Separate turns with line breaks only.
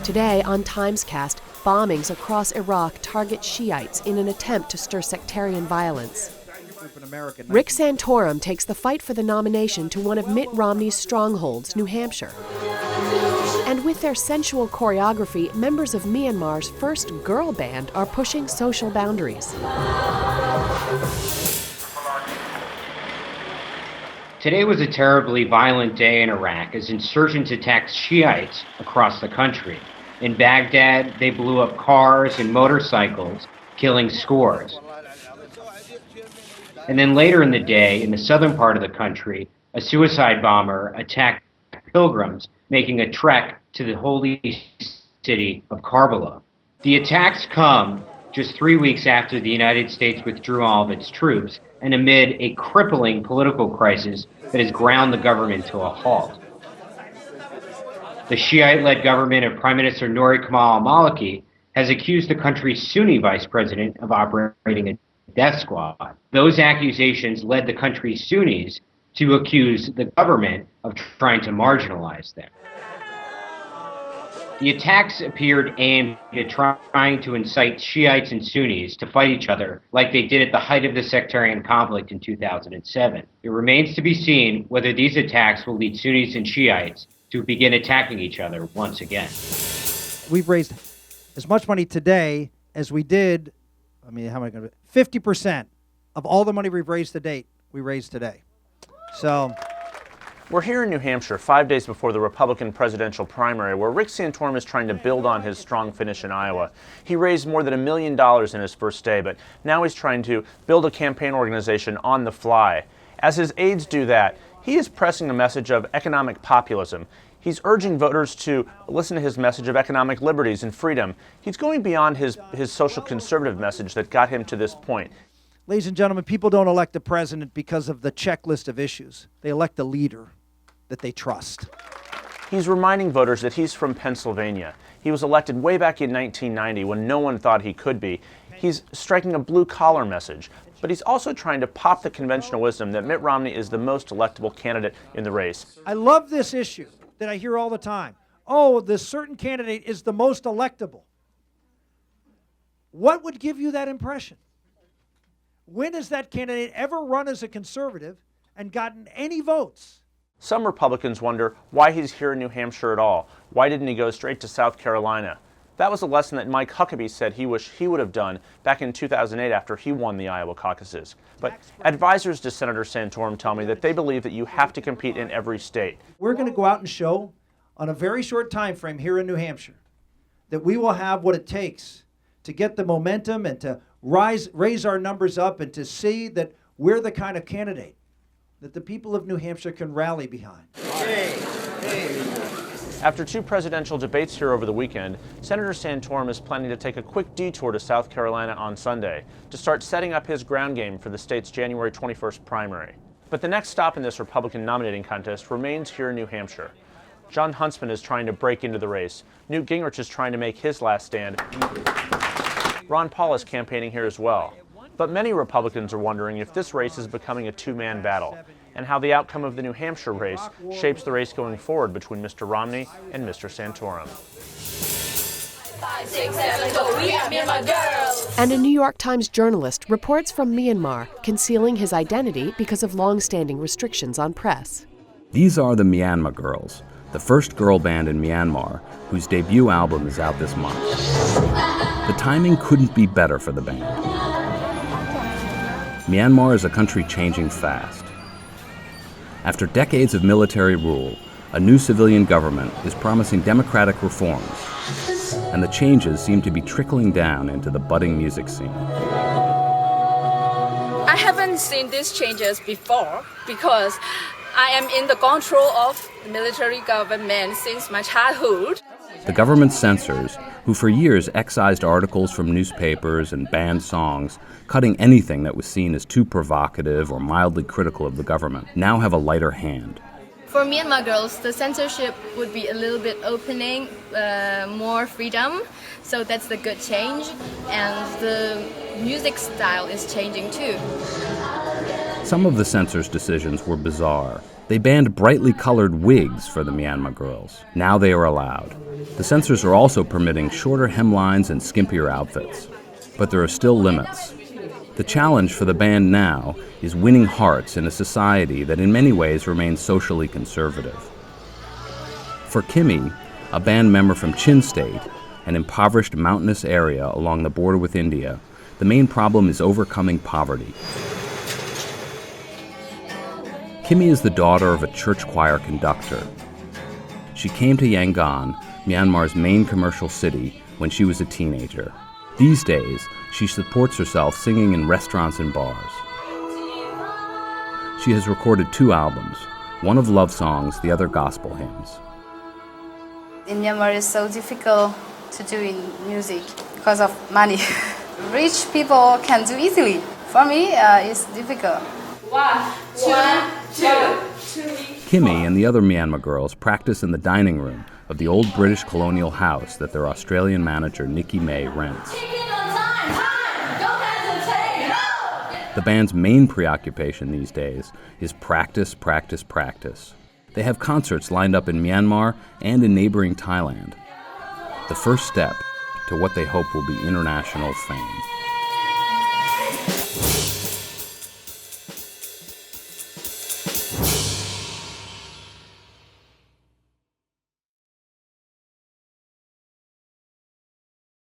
Today on TimesCast, bombings across Iraq target Shiites in an attempt to stir sectarian violence. Rick Santorum takes the fight for the nomination to one of Mitt Romney's strongholds, New Hampshire. And with their sensual choreography, members of Myanmar's first girl band are pushing social boundaries.
Today was a terribly violent day in Iraq as insurgents attacked Shiites across the country. In Baghdad, they blew up cars and motorcycles, killing scores. And then later in the day, in the southern part of the country, a suicide bomber attacked pilgrims making a trek to the holy city of Karbala. The attacks come just 3 weeks after the United States withdrew all of its troops and amid a crippling political crisis that has ground the government to a halt. The Shiite-led government of Prime Minister Nouri Kemal al-Maliki has accused the country's Sunni vice president of operating a death squad. Those accusations led the country's Sunnis to accuse the government of trying to marginalize them. The attacks appeared aimed at trying to incite Shiites and Sunnis to fight each other like they did at the height of the sectarian conflict in 2007. It remains to be seen whether these attacks will lead Sunnis and Shiites to begin attacking each other once again.
We've raised as much money today as we did, how am I going to 50% of all the money we've raised to date, we raised today. So
we're here in New Hampshire 5 days before the Republican presidential primary, where Rick Santorum is trying to build on his strong finish in Iowa. He raised more than $1 million in his first day, but now he's trying to build a campaign organization on the fly. As his aides do that, he is pressing a message of economic populism. He's urging voters to listen to his message of economic liberties and freedom. He's going beyond his social conservative message that got him to this point.
Ladies and gentlemen, people don't elect a president because of the checklist of issues. They elect a leader that they trust.
He's reminding voters that he's from Pennsylvania. He was elected way back in 1990 when no one thought he could be. He's striking a blue-collar message, but he's also trying to pop the conventional wisdom that Mitt Romney is the most electable candidate in the race.
I love this issue that I hear all the time. Oh, this certain candidate is the most electable. What would give you that impression? When has that candidate ever run as a conservative and gotten any votes?
Some Republicans wonder why he's here in New Hampshire at all. Why didn't he go straight to South Carolina? That was a lesson that Mike Huckabee said he wished he would have done back in 2008 after he won the Iowa caucuses. But advisors to Senator Santorum tell me that they believe that you have to compete in every state.
We're going to go out and show on a very short time frame here in New Hampshire that we will have what it takes to get the momentum and to raise our numbers up and to see that we're the kind of candidate that the people of New Hampshire can rally behind.
After two presidential debates here over the weekend, Senator Santorum is planning to take a quick detour to South Carolina on Sunday to start setting up his ground game for the state's January 21st primary. But the next stop in this Republican nominating contest remains here in New Hampshire. Jon Huntsman is trying to break into the race. Newt Gingrich is trying to make his last stand. Ron Paul is campaigning here as well. But many Republicans are wondering if this race is becoming a two-man battle, and how the outcome of the New Hampshire race shapes the race going forward between Mr. Romney and Mr. Santorum.
5, 6, 7, go, we are Myanmar girls. And a New York Times journalist reports from Myanmar, concealing his identity because of long-standing restrictions on press.
These are the Myanmar Girls, the first girl band in Myanmar, whose debut album is out this month. The timing couldn't be better for the band. Myanmar is a country changing fast. After decades of military rule, a new civilian government is promising democratic reforms, and the changes seem to be trickling down into the budding music scene.
I haven't seen these changes before because I am in the control of the military government since my childhood.
The government censors, who for years excised articles from newspapers and banned songs, cutting anything that was seen as too provocative or mildly critical of the government, now have a lighter hand.
For Myanmar Girls, the censorship would be a little bit opening, more freedom, so that's the good change, and the music style is changing too.
Some of the censor's decisions were bizarre. They banned brightly colored wigs for the Myanmar girls. Now they are allowed. The censors are also permitting shorter hemlines and skimpier outfits. But there are still limits. The challenge for the band now is winning hearts in a society that in many ways remains socially conservative. For Kimmy, a band member from Chin State, an impoverished mountainous area along the border with India, the main problem is overcoming poverty. Kimmy is the daughter of a church choir conductor. She came to Yangon, Myanmar's main commercial city, when she was a teenager. These days, she supports herself singing in restaurants and bars. She has recorded 2 albums, one of love songs, the other gospel hymns.
In Myanmar, it's so difficult to do in music because of money. Rich people can do easily. For me, it's difficult.
1, 2, 2.
Kimmy and the other Myanmar girls practice in the dining room of the old British colonial house that their Australian manager Nikki May rents. The band's main preoccupation these days is practice, practice, practice. They have concerts lined up in Myanmar and in neighboring Thailand. The first step to what they hope will be international fame.